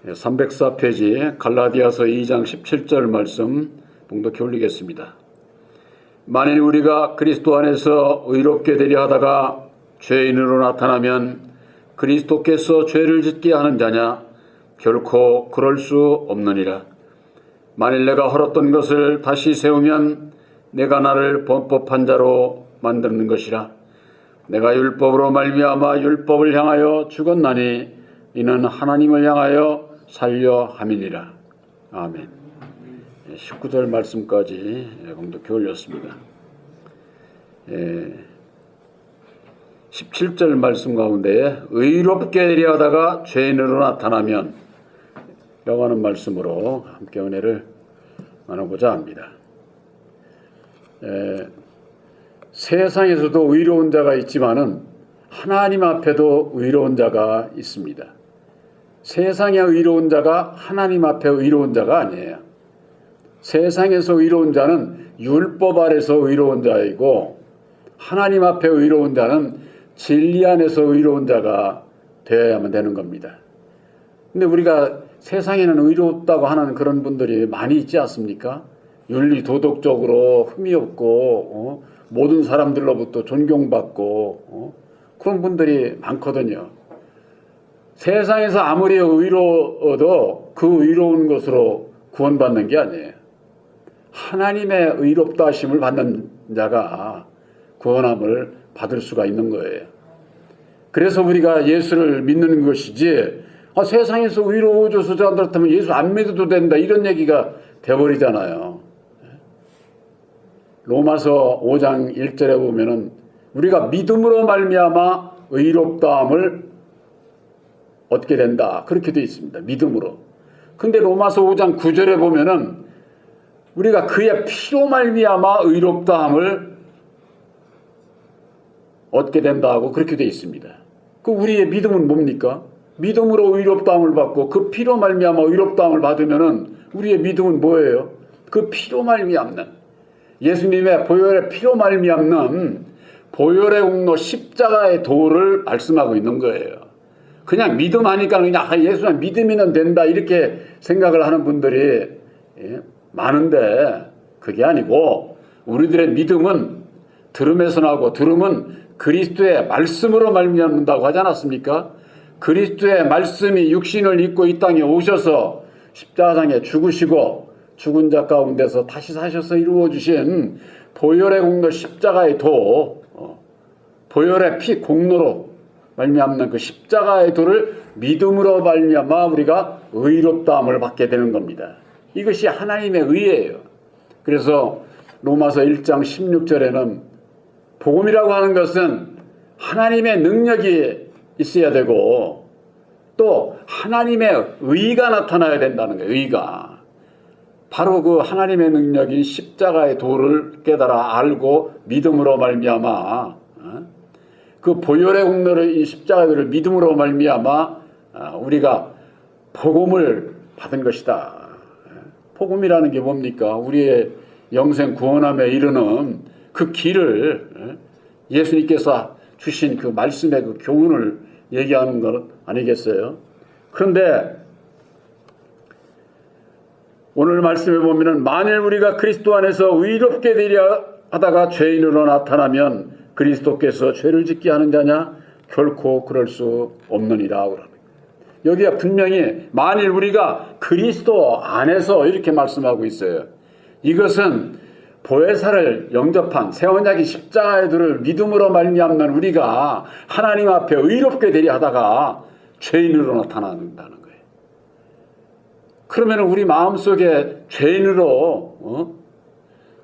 304페이지 갈라디아서 2장 17절 말씀 봉독해 올리겠습니다. 만일 우리가 그리스도 안에서 의롭게 되려 하다가 죄인으로 나타나면 그리스도께서 죄를 짓게 하는 자냐? 결코 그럴 수 없느니라. 만일 내가 헐었던 것을 다시 세우면 내가 나를 범법한 자로 만드는 것이라. 내가 율법으로 말미암아 율법을 향하여 죽었나니 이는 하나님을 향하여 살려 함이니라. 아멘. 19절 말씀까지 봉독해 올렸습니다. 17절 말씀 가운데 의롭게 되려 하다가 죄인으로 나타나면 라고 하는 말씀으로 함께 은혜를 나눠보자 합니다. 세상에서도 의로운 자가 있지만은 하나님 앞에도 의로운 자가 있습니다. 세상의 의로운 자가 하나님 앞에 의로운 자가 아니에요. 세상에서 의로운 자는 율법 아래서 의로운 자이고 하나님 앞에 의로운 자는 진리 안에서 의로운 자가 되어야만 되는 겁니다. 근데 우리가 세상에는 의롭다고 하는 그런 분들이 많이 있지 않습니까? 윤리 도덕적으로 흠이 없고 모든 사람들로부터 존경받고 그런 분들이 많거든요. 세상에서 아무리 의로워도 그 의로운 것으로 구원받는 게 아니에요. 하나님의 의롭다 하심을 받는 자가 구원함을 받을 수가 있는 거예요. 그래서 우리가 예수를 믿는 것이지 세상에서 의로워져서 그렇다면 예수 안 믿어도 된다 이런 얘기가 돼버리잖아요. 로마서 5장 1절에 보면은 우리가 믿음으로 말미암아 의롭다함을 얻게 된다 그렇게 되어 있습니다. 믿음으로. 근데 로마서 5장 9절에 보면은 우리가 그의 피로 말미암아 의롭다함을 얻게 된다고 그렇게 되어 있습니다. 그 우리의 믿음은 뭡니까? 믿음으로 의롭다함을 받고 그 피로 말미암아 의롭다함을 받으면은 우리의 믿음은 뭐예요? 그 피로 말미암는 예수님의 보혈의 피로 말미암는 보혈의 공로 십자가의 도를 말씀하고 있는 거예요. 그냥 믿음하니까 그냥 예수만 믿으면 된다 이렇게 생각을 하는 분들이 많은데 그게 아니고 우리들의 믿음은 들음에서 나고 들음은 그리스도의 말씀으로 말미암는다고 하지 않았습니까? 그리스도의 말씀이 육신을 입고 이 땅에 오셔서 십자가상에 죽으시고 죽은 자 가운데서 다시 사셔서 이루어 주신 보혈의 공로 십자가의 도 보혈의 피 공로로 말미암는 그 십자가의 도를 믿음으로 말미암아 우리가 의롭다함을 받게 되는 겁니다. 이것이 하나님의 의예요. 그래서 로마서 1장 16절에는 복음이라고 하는 것은 하나님의 능력이 있어야 되고 또 하나님의 의가 나타나야 된다는 거예요. 의가. 바로 그 하나님의 능력인 십자가의 도를 깨달아 알고 믿음으로 말미암아 그 보혈의 공로를 이 십자가를 믿음으로 말미암아 우리가 복음을 받은 것이다. 복음이라는 게 뭡니까? 우리의 영생 구원함에 이르는 그 길을 예수님께서 주신 그 말씀의 그 교훈을 얘기하는 것 아니겠어요? 그런데 오늘 말씀에 보면은 만일 우리가 그리스도 안에서 의롭게 되려 하다가 죄인으로 나타나면 그리스도께서 죄를 짓게 하는 자냐? 결코 그럴 수 없느니라. 여기에 분명히 만일 우리가 그리스도 안에서 이렇게 말씀하고 있어요. 이것은 보혜사를 영접한 새 언약의 십자가의 도를 믿음으로 말미암는 우리가 하나님 앞에 의롭게 되려 하다가 죄인으로 나타난다는 거예요. 그러면 우리 마음속에 죄인으로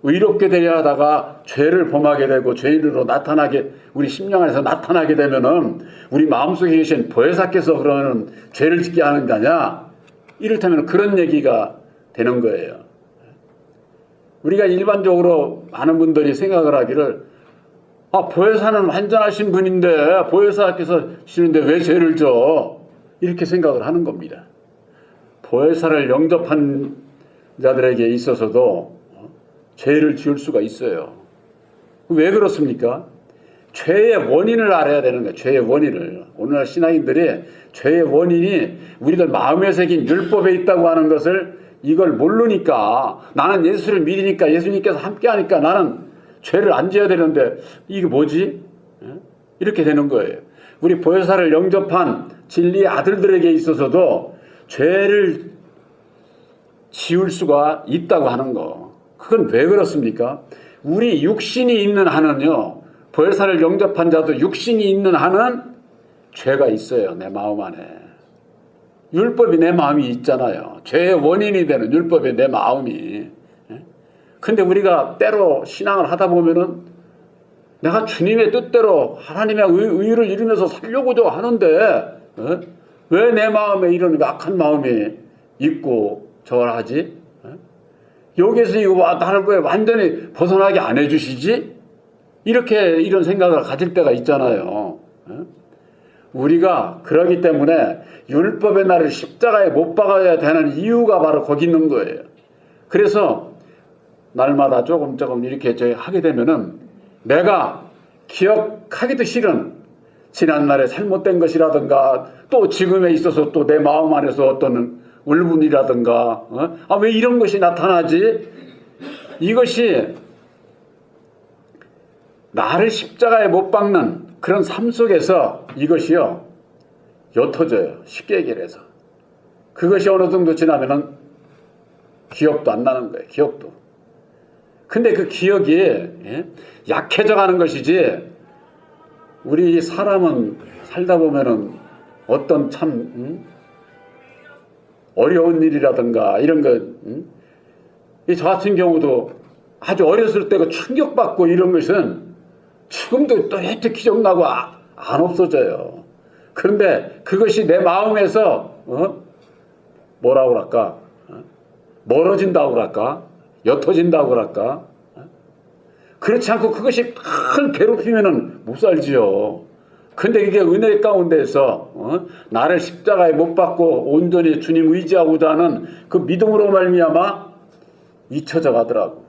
의롭게 되려 하다가 죄를 범하게 되고 죄인으로 나타나게 우리 심령 안에서 나타나게 되면은 우리 마음속에 계신 보혜사께서 그러면 죄를 짓게 하는 거냐? 이를테면 그런 얘기가 되는 거예요. 우리가 일반적으로 많은 분들이 생각을 하기를 보혜사는 완전하신 분인데 보혜사께서 지는데 왜 죄를 져? 이렇게 생각을 하는 겁니다. 보혜사를 영접한 자들에게 있어서도 죄를 지을 수가 있어요. 왜 그렇습니까? 죄의 원인을 알아야 되는 거예요. 죄의 원인을. 오늘날 신앙인들이 죄의 원인이 우리들 마음에 새긴 율법에 있다고 하는 것을 이걸 모르니까 나는 예수를 믿으니까 예수님께서 함께하니까 나는 죄를 안 지어야 되는데 이게 뭐지? 이렇게 되는 거예요. 우리 보혜사를 영접한 진리의 아들들에게 있어서도 죄를 지울 수가 있다고 하는 거. 그건 왜 그렇습니까? 우리 육신이 있는 한은요. 보혜사를 영접한 자도 육신이 있는 한은 죄가 있어요. 내 마음 안에. 율법이 내 마음이 있잖아요. 죄의 원인이 되는 율법이 내 마음이. 근데 우리가 때로 신앙을 하다 보면은 내가 주님의 뜻대로 하나님의 의를 이루면서 살려고도 하는데 왜 내 마음에 이런 악한 마음이 있고 저걸 하지? 여기에서 이거 나를 왜 완전히 벗어나게 안 해주시지? 이렇게 이런 생각을 가질 때가 있잖아요. 우리가 그러기 때문에 율법의 날을 십자가에 못 박아야 되는 이유가 바로 거기 있는 거예요. 그래서 날마다 조금 이렇게 하게 되면은 내가 기억하기도 싫은 지난날에 잘못된 것이라든가 또 지금에 있어서 또 내 마음 안에서 어떤 울분이라든가 왜 이런 것이 나타나지? 이것이 나를 십자가에 못 박는 그런 삶 속에서 이것이요 옅어져요. 쉽게 얘기를 해서 그것이 어느 정도 지나면은 기억도 안 나는 거예요. 기억도. 근데 그 기억이 약해져 가는 것이지 우리 사람은 살다 보면은 어떤 참 어려운 일이라든가 이런 거 저 같은 경우도 아주 어렸을 때 그 충격받고 이런 것은 지금도 또 해태 기억나고 안 없어져요. 그런데 그것이 내 마음에서 뭐라고 그럴까? 멀어진다고 그럴까? 옅어진다고 그럴까? 그렇지 않고 그것이 큰 괴롭히면은 못 살지요. 근데 이게 은혜 가운데서 나를 십자가에 못 박고 온전히 주님 의지하고자 하는 그 믿음으로 말미암아 잊혀져 가더라고.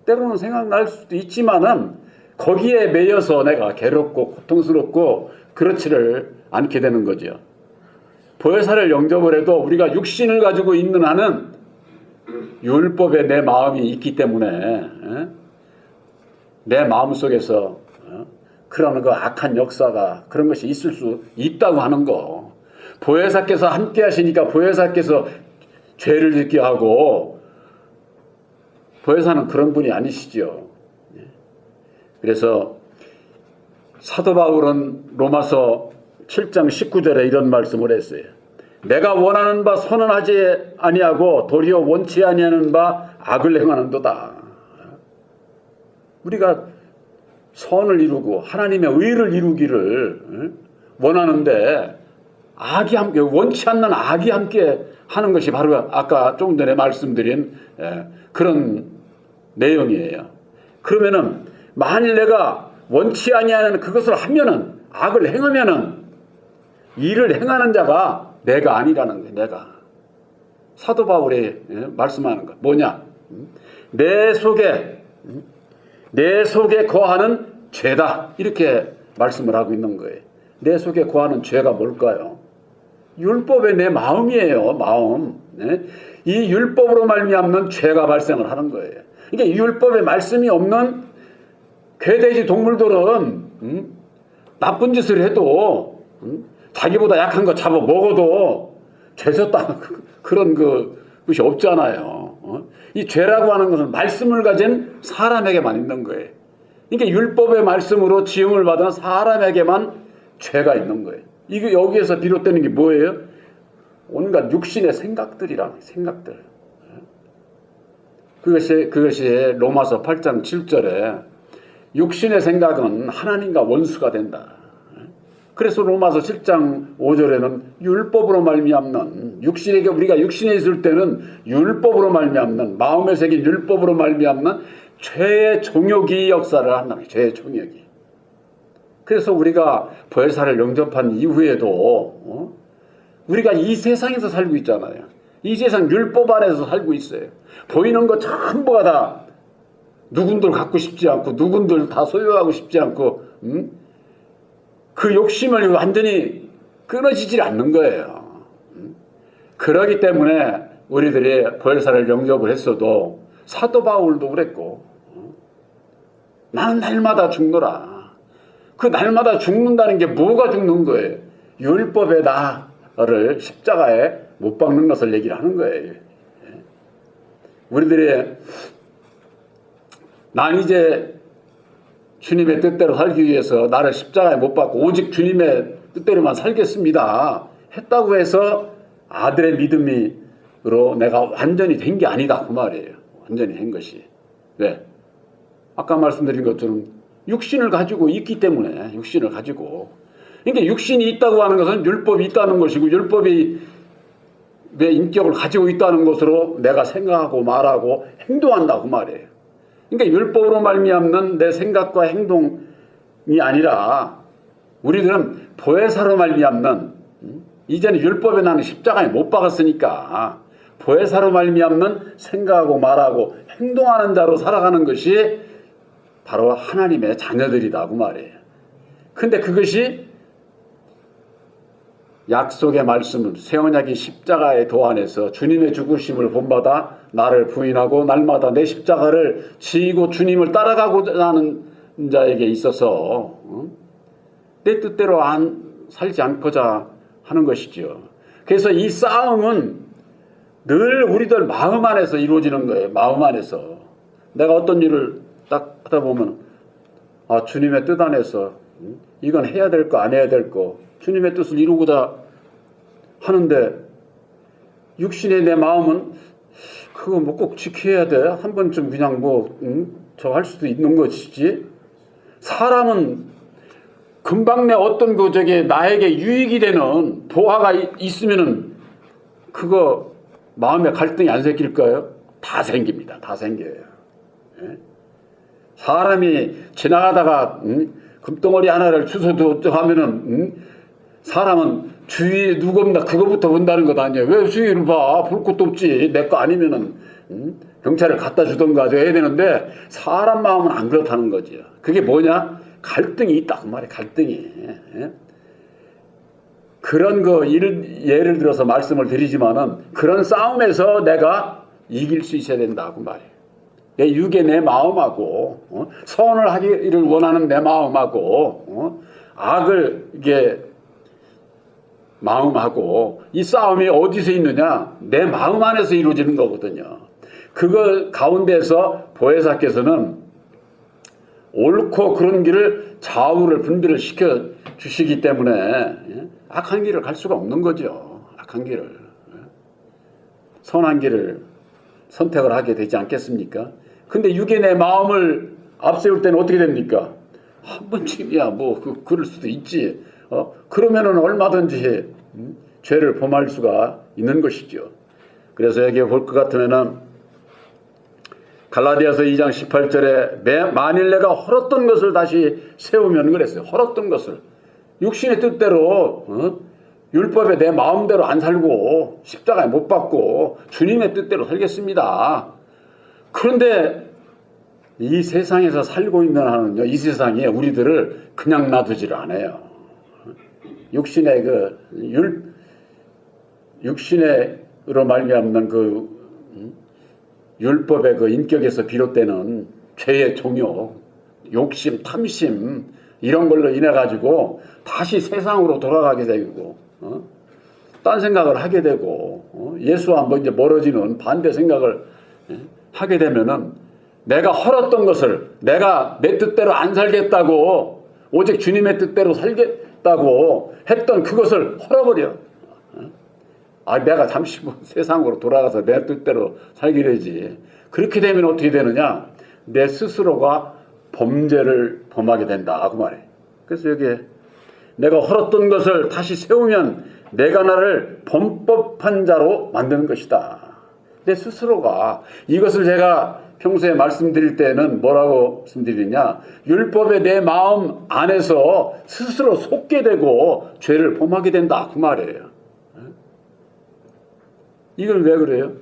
때로는 생각날 수도 있지만은 거기에 매여서 내가 괴롭고 고통스럽고 그렇지를 않게 되는 거죠. 보혜사를 영접을 해도 우리가 육신을 가지고 있는 한은 율법에 내 마음이 있기 때문에 내 마음속에서 그런 그 악한 역사가 그런 것이 있을 수 있다고 하는 거. 보혜사께서 함께 하시니까 보혜사께서 죄를 짓게 하고 보혜사는 그런 분이 아니시죠. 그래서 사도 바울은 로마서 7장 19절에 이런 말씀을 했어요. 내가 원하는 바 선언하지 아니하고 도리어 원치 아니하는 바 악을 행하는도다. 우리가 선을 이루고 하나님의 의를 이루기를 원하는데 악이 함께 원치 않는 악이 함께 하는 것이 바로 아까 조금 전에 말씀드린 그런 내용이에요. 그러면은 만일 내가 원치 아니하는 그것을 하면은 악을 행하면은 일을 행하는 자가 내가 아니라는 거예요. 내가. 사도 바울이 말씀하는 것 뭐냐? 내 속에 거하는 죄다. 이렇게 말씀을 하고 있는 거예요. 내 속에 거하는 죄가 뭘까요? 율법의 내 마음이에요. 마음. 이 율법으로 말미암는 죄가 발생을 하는 거예요. 이게 율법의 말씀이 없는 괴돼지 동물들은 나쁜 짓을 해도 자기보다 약한 거 잡아 먹어도 죄졌다 그런 것이 없잖아요. 이 죄라고 하는 것은 말씀을 가진 사람에게만 있는 거예요. 그러니까 율법의 말씀으로 지음을 받은 사람에게만 죄가 있는 거예요. 이게 여기에서 비롯되는 게 뭐예요? 온갖 육신의 생각들이랑 생각들. 그것이 로마서 8장 7절에 육신의 생각은 하나님과 원수가 된다. 그래서 로마서 7장 5절에는 율법으로 말미암는 육신에게 우리가 육신에 있을 때는 율법으로 말미암는 마음에 새긴 율법으로 말미암는 죄의 종욕이 역사를 한다는 거예요. 죄의 종욕이. 그래서 우리가 보혜사를 영접한 이후에도 우리가 이 세상에서 살고 있잖아요. 이 세상 율법 안에서 살고 있어요. 보이는 것 전부가 다 누군들 갖고 싶지 않고 누군들 다 소유하고 싶지 않고 그 욕심을 완전히 끊어지질 않는 거예요. 그러기 때문에 우리들이 보혜사를 영접을 했어도 사도 바울도 그랬고, 나는 날마다 죽노라. 그 날마다 죽는다는 게 뭐가 죽는 거예요? 율법의 나를 십자가에 못 박는 것을 얘기를 하는 거예요. 우리들이 난 이제 주님의 뜻대로 살기 위해서 나를 십자가에 못 박고 오직 주님의 뜻대로만 살겠습니다 했다고 해서 아들의 믿음으로 내가 완전히 된 게 아니다 그 말이에요. 완전히 된 것이. 왜? 아까 말씀드린 것처럼 육신을 가지고 있기 때문에, 육신을 가지고. 그러니까 육신이 있다고 하는 것은 율법이 있다는 것이고, 율법이 내 인격을 가지고 있다는 것으로 내가 생각하고 말하고 행동한다고 말이에요. 그러니까 율법으로 말미암는 내 생각과 행동이 아니라 우리들은 보혜사로 말미암는, 이제는 율법에 나는 십자가에 못 박았으니까 보혜사로 말미암는 생각하고 말하고 행동하는 자로 살아가는 것이 바로 하나님의 자녀들이다고 말이에요. 근데 그것이 약속의 말씀은 새 언약이 십자가의 도 안에서 주님의 죽으심을 본받아 나를 부인하고 날마다 내 십자가를 지고 주님을 따라가고자 하는 자에게 있어서 내 뜻대로 살지 않고자 하는 것이죠. 그래서 이 싸움은 늘 우리들 마음 안에서 이루어지는 거예요. 마음 안에서. 내가 어떤 일을 딱 하다 보면 주님의 뜻 안에서 이건 해야 될 거 안 해야 될 거 주님의 뜻을 이루고자 하는데 육신의 내 마음은 그거 뭐 꼭 지켜야 돼. 한 번쯤 그냥 저 할 수도 있는 것이지. 사람은 금방 내 어떤 나에게 유익이 되는 도화가 있으면은 그거 마음에 갈등이 안 생길까요? 다 생깁니다. 다 생겨요. 예? 사람이 지나가다가 금덩어리 하나를 주워도 하면은 사람은 주위에 누구 없나 그거부터 본다는 것 아니에요. 왜 주위를 봐? 볼 것도 없지. 내 거 아니면은 경찰을 갖다 주던가 해야 되는데 사람 마음은 안 그렇다는 거죠. 그게 뭐냐? 갈등이 있다 그 말이에요. 갈등이. 예? 그런 거 예를 들어서 말씀을 드리지만은 그런 싸움에서 내가 이길 수 있어야 된다 그 말이에요. 내 육의 내 마음하고 선을 하기를 원하는 내 마음하고 악을 이게 마음하고 이 싸움이 어디서 있느냐? 내 마음 안에서 이루어지는 거거든요. 그거 가운데서 보혜사께서는 옳고 그런 길을 좌우를 분별을 시켜 주시기 때문에 악한 길을 갈 수가 없는 거죠. 악한 길을. 선한 길을 선택을 하게 되지 않겠습니까? 근데 육의 내 마음을 앞세울 때는 어떻게 됩니까? 한 번쯤이야 그럴 수도 있지. 그러면은 얼마든지 죄를 범할 수가 있는 것이죠. 그래서 여기 볼 것 같으면은 갈라디아서 2장 18절에 만일 내가 헐었던 것을 다시 세우면 그랬어요. 헐었던 것을. 육신의 뜻대로 율법에 내 마음대로 안 살고 십자가에 못 박고 주님의 뜻대로 살겠습니다. 그런데 이 세상에서 살고 있는 한은요, 이 세상에 우리들을 그냥 놔두지를 않아요. 육신의 육신으로 말미암는 율법의 인격에서 비롯되는 죄의 종욕, 욕심, 탐심 이런 걸로 인해 가지고 다시 세상으로 돌아가게 되고 딴 생각을 하게 되고 예수와 이제 멀어지는 반대 생각을 하게 되면은 내가 헐었던 것을 내가 내 뜻대로 안 살겠다고 오직 주님의 뜻대로 살겠다고 했던 그것을 헐어버려. 내가 잠시 세상으로 돌아가서 내 뜻대로 살게 되지. 그렇게 되면 어떻게 되느냐? 내 스스로가 범죄를 범하게 된다 그 말이에요. 그래서 여기에 내가 헐었던 것을 다시 세우면 내가 나를 범법한 자로 만드는 것이다. 내 스스로가 이것을 제가 평소에 말씀드릴 때는 뭐라고 말씀드리냐? 율법의 내 마음 안에서 스스로 속게 되고 죄를 범하게 된다 그 말이에요. 이걸 왜 그래요?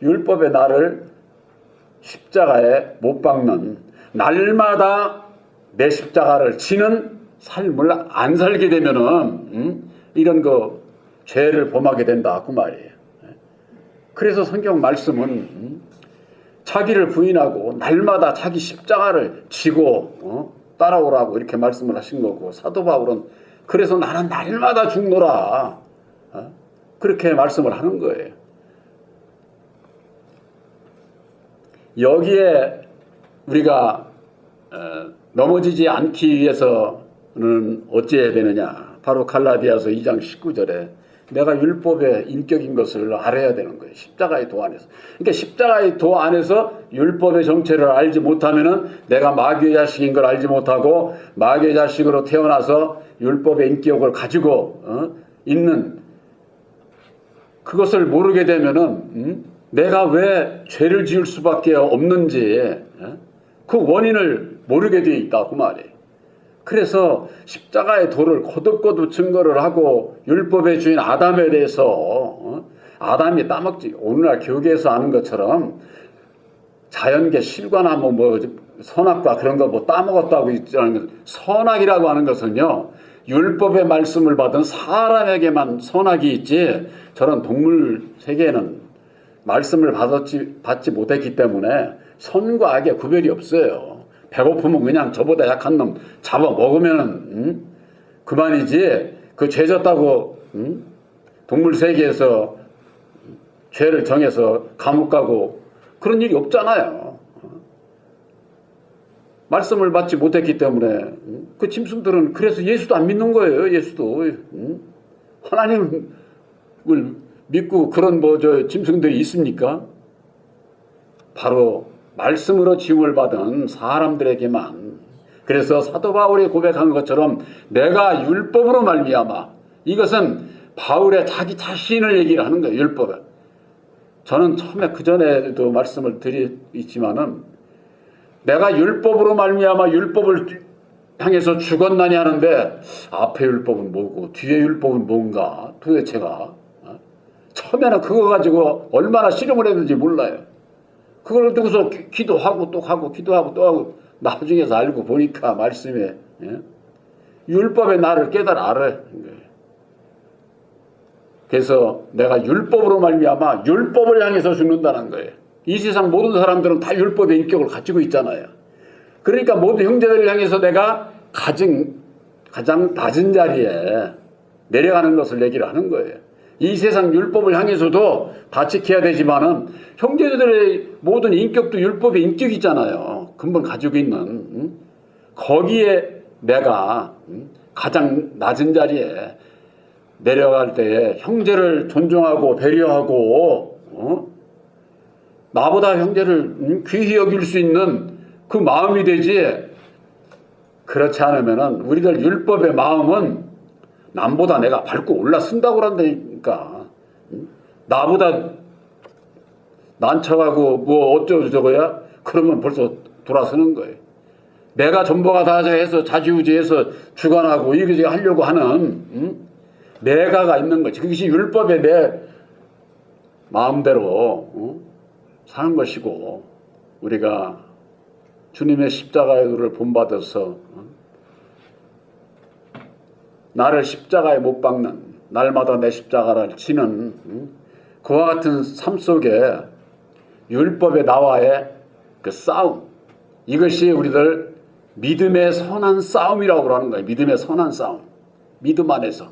율법의 나를 십자가에 못 박는 날마다 내 십자가를 지는 삶을 안 살게 되면은 이런 거 죄를 범하게 된다 그 말이에요. 그래서 성경 말씀은 자기를 부인하고 날마다 자기 십자가를 지고 따라오라고 이렇게 말씀을 하신 거고, 사도 바울은 그래서 나는 날마다 죽노라 그렇게 말씀을 하는 거예요. 여기에 우리가 넘어지지 않기 위해서는 어찌해야 되느냐, 바로 갈라디아서 2장 19절에 내가 율법의 인격인 것을 알아야 되는 거예요. 십자가의 도 안에서. 그러니까 십자가의 도 안에서 율법의 정체를 알지 못하면은 내가 마귀의 자식인 걸 알지 못하고 마귀의 자식으로 태어나서 율법의 인격을 가지고 있는 그것을 모르게 되면은 내가 왜 죄를 지을 수밖에 없는지 그 원인을 모르게 되어 있다 그 말이에요. 그래서 십자가의 도를 거듭거듭 증거를 하고 율법의 주인 아담에 대해서 아담이 따먹지, 오늘날 교계에서 아는 것처럼 자연계 실과나무 뭐 선악과 그런 거 뭐 따먹었다고 있잖아요. 선악이라고 하는 것은요, 율법의 말씀을 받은 사람에게만 선악이 있지 저런 동물 세계에는 말씀을 받지 못했기 때문에 선과 악의 구별이 없어요. 배고프면 그냥 저보다 약한 놈 잡아 먹으면 그만이지, 그 죄졌다고 동물 세계에서 죄를 정해서 감옥 가고 그런 일이 없잖아요. 말씀을 받지 못했기 때문에 그 짐승들은 그래서 예수도 안 믿는 거예요. 예수도 하나님을 믿고 그런 짐승들이 있습니까? 바로 말씀으로 지음을 받은 사람들에게만. 그래서 사도 바울이 고백한 것처럼 내가 율법으로 말미암아, 이것은 바울의 자기 자신을 얘기를 하는 거예요. 율법에. 저는 처음에 그 전에도 말씀을 드리지만은 내가 율법으로 말미암아 율법을 향해서 죽었나니 하는데 앞에 율법은 뭐고 뒤에 율법은 뭔가 도대체가 처음에는 그거 가지고 얼마나 실험을 했는지 몰라요. 그걸 두고서 기도하고 또 하고 기도하고 또 하고 나중에서 알고 보니까 말씀에 율법의 나를 알아요. 그래서 내가 율법으로 말미암아 율법을 향해서 죽는다는 거예요. 이 세상 모든 사람들은 다 율법의 인격을 가지고 있잖아요. 그러니까 모든 형제들을 향해서 내가 가장 낮은 자리에 내려가는 것을 얘기를 하는 거예요. 이 세상 율법을 향해서도 다 지켜야 되지만은 형제들의 모든 인격도 율법의 인격이 있잖아요. 근본 가지고 있는 거기에 내가 가장 낮은 자리에 내려갈 때에 형제를 존중하고 배려하고 나보다 형제를 귀히 여길 수 있는 그 마음이 되지, 그렇지 않으면은 우리들 율법의 마음은 남보다 내가 밟고 올라선다고 한다니까. 나보다 난처하고 뭐 어쩌고 저거야? 그러면 벌써 돌아서는 거예요. 내가 전부가 다 해서 자지우지해서 주관하고 이렇게 하려고 하는 내가가 있는 거지. 그것이 율법의 내 마음대로 사는 것이고, 우리가 주님의 십자가의 도를 본받아서 나를 십자가에 못 박는, 날마다 내 십자가를 지는 그와 같은 삶 속에 율법의 나와의 그 싸움, 이것이 우리들 믿음의 선한 싸움이라고 하는 거예요. 믿음의 선한 싸움. 믿음 안에서.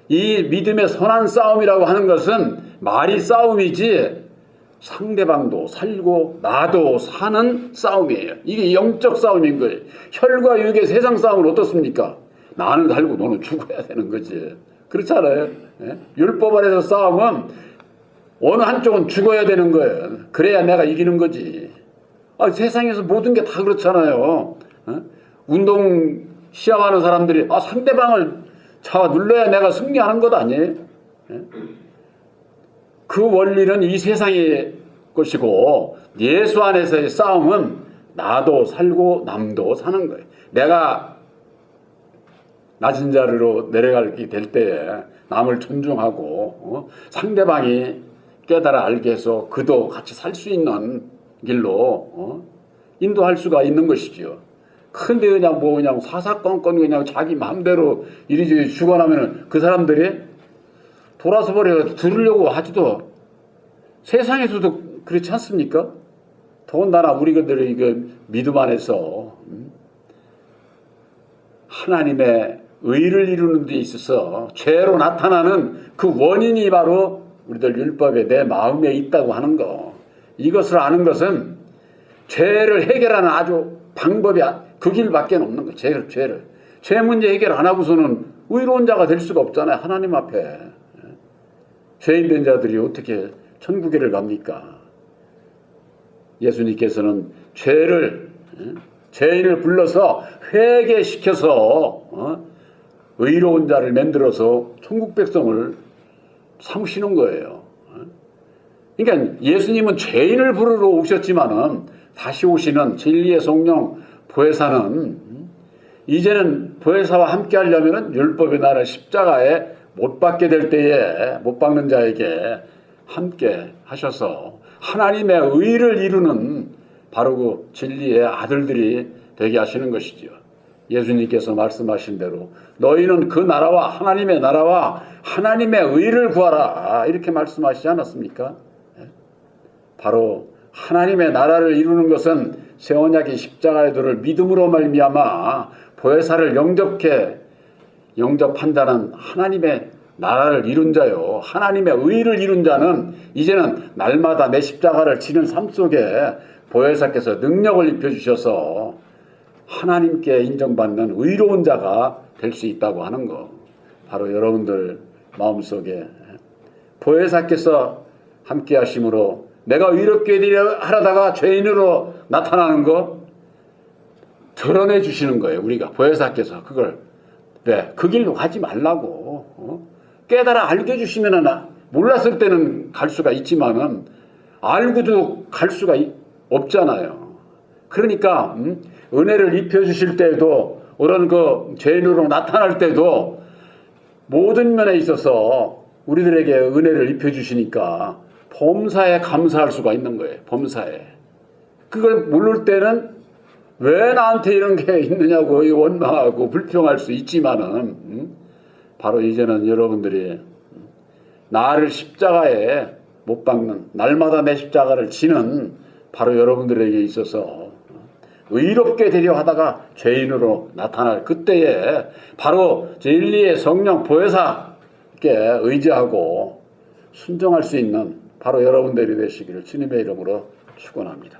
이 믿음의 선한 싸움이라고 하는 것은 말이 싸움이지 상대방도 살고 나도 사는 싸움이에요. 이게 영적 싸움인 거예요. 혈과 육의 세상 싸움은 어떻습니까? 나는 살고 너는 죽어야 되는 거지. 그렇잖아요. 율법 안에서 싸움은 어느 한쪽은 죽어야 되는 거예요. 그래야 내가 이기는 거지. 세상에서 모든 게 다 그렇잖아요. 운동 시합하는 사람들이 상대방을 잡아 눌러야 내가 승리하는 것 아니에요? 그 원리는 이 세상의 것이고, 예수 안에서의 싸움은 나도 살고 남도 사는 거예요. 내가 낮은 자리로 내려가게 될 때에 남을 존중하고 상대방이 깨달아 알게 해서 그도 같이 살 수 있는 길로 인도할 수가 있는 것이죠. 근데 그냥 뭐 그냥 사사건건 그냥 자기 마음대로 이리저리 주관하면은 그 사람들이 돌아서 버려 들으려고 하지도 세상에서도 그렇지 않습니까? 더군다나 우리들의 이거 믿음 안에서 하나님의 의를 이루는 데 있어서 죄로 나타나는 그 원인이 바로 우리들 율법에 내 마음에 있다고 하는 거. 이것을 아는 것은 죄를 해결하는 아주 방법이 그 길밖에 없는 거예요. 죄를. 죄 문제 해결 안 하고서는 의로운 자가 될 수가 없잖아요. 하나님 앞에. 죄인 된 자들이 어떻게 천국에를 갑니까? 예수님께서는 죄인을 불러서 회개시켜서 의로운 자를 만들어서 천국 백성을 삼으시는 거예요. 그러니까 예수님은 죄인을 부르러 오셨지만은 다시 오시는 진리의 성령 보혜사는 이제는 보혜사와 함께 하려면은 율법의 나라 십자가에 못 박게 될 때에 못 박는 자에게 함께 하셔서 하나님의 의를 이루는 바로 그 진리의 아들들이 되게 하시는 것이죠. 예수님께서 말씀하신 대로 너희는 그 나라와 하나님의 나라와 하나님의 의를 구하라 이렇게 말씀하시지 않았습니까? 바로 하나님의 나라를 이루는 것은 새 언약의 십자가의 도를 믿음으로 말미암아 보혜사를 영접한다는 하나님의 나라를 이룬 자요. 하나님의 의를 이룬 자는 이제는 날마다 내 십자가를 지는 삶 속에 보혜사께서 능력을 입혀주셔서 하나님께 인정받는 의로운 자가 될 수 있다고 하는 거. 바로 여러분들 마음속에 보혜사께서 함께 하심으로 내가 의롭게 되려 하려다가 죄인으로 나타나는 거 드러내 주시는 거예요. 우리가 보혜사께서 그걸 왜? 그 길로 가지 말라고 깨달아 알게 해주시면 몰랐을 때는 갈 수가 있지만은 알고도 갈 수가 없잖아요. 그러니까 은혜를 입혀주실 때에도 그런 그 죄인으로 나타날 때도 모든 면에 있어서 우리들에게 은혜를 입혀주시니까 범사에 감사할 수가 있는 거예요. 범사에. 그걸 모를 때는 왜 나한테 이런 게 있느냐고 원망하고 불평할 수 있지만은 바로 이제는 여러분들이 나를 십자가에 못 박는 날마다 내 십자가를 지는 바로 여러분들에게 있어서 의롭게 되려 하다가 죄인으로 나타날 그때에 바로 진리의 성령 보혜사께 의지하고 순종할 수 있는 바로 여러분들이 되시기를 주님의 이름으로 축원합니다.